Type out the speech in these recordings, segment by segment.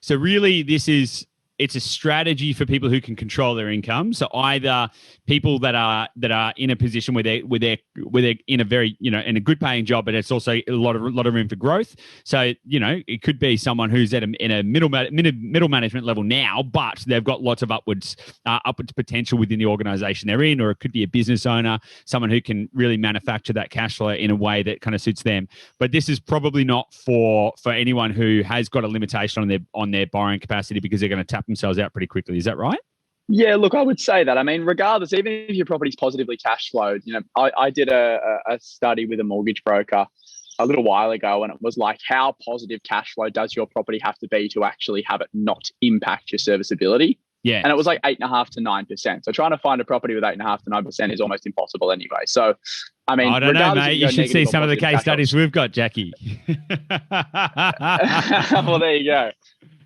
So really, it's a strategy for people who can control their income. So either people that are in a position where they're in a very, in a good paying job, but it's also a lot of room for growth. So it could be someone who's in a middle management level now, but they've got lots of upwards potential within the organization they're in, or it could be a business owner, someone who can really manufacture that cash flow in a way that kind of suits them. But this is probably not for anyone who has got a limitation on their borrowing capacity, because they're going to tap themselves out pretty quickly. Is that right? Yeah, look, I would say that. I mean, regardless, even if your property's positively cash flowed, I did a study with a mortgage broker a little while ago, and it was like, how positive cash flow does your property have to be to actually have it not impact your serviceability? Yeah. And it was like 8.5% to 9%. So trying to find a property with 8.5% to 9% is almost impossible anyway. So, I mean, I don't know, mate. You should see some of the case studies we've got, Jackie. Well, there you go.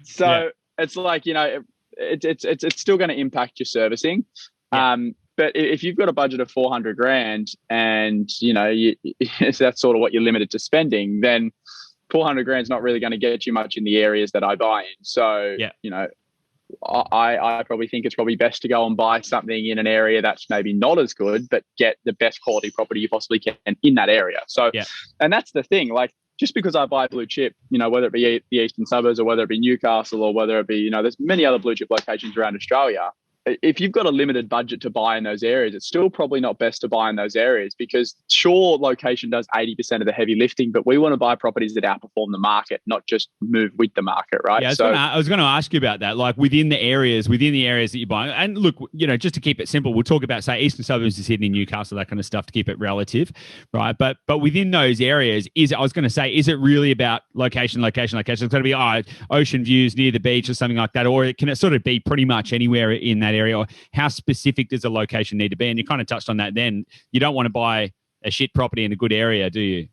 So it's like, it's still going to impact your servicing. Yeah. But if you've got a budget of 400 grand and, that's sort of what you're limited to spending, then 400 grand is not really going to get you much in the areas that I buy in. So, I probably think it's probably best to go and buy something in an area that's maybe not as good, but get the best quality property you possibly can in that area. So, and that's the thing, like, just because I buy blue chip, whether it be the eastern suburbs or whether it be Newcastle or whether it be, there's many other blue chip locations around Australia. If you've got a limited budget to buy in those areas, it's still probably not best to buy in those areas, because sure, location does 80% of the heavy lifting, but we want to buy properties that outperform the market, not just move with the market, right? Yeah, I was going to ask you about that, like within the areas that you're buying. And look, just to keep it simple, we'll talk about, say, eastern suburbs of Sydney, Newcastle, that kind of stuff, to keep it relative, right? But within those areas, is it really about location? It's going to be ocean views near the beach or something like that, or can it sort of be pretty much anywhere in that area? Or how specific does a location need to be? And you kind of touched on that then. You don't want to buy a shit property in a good area, do you?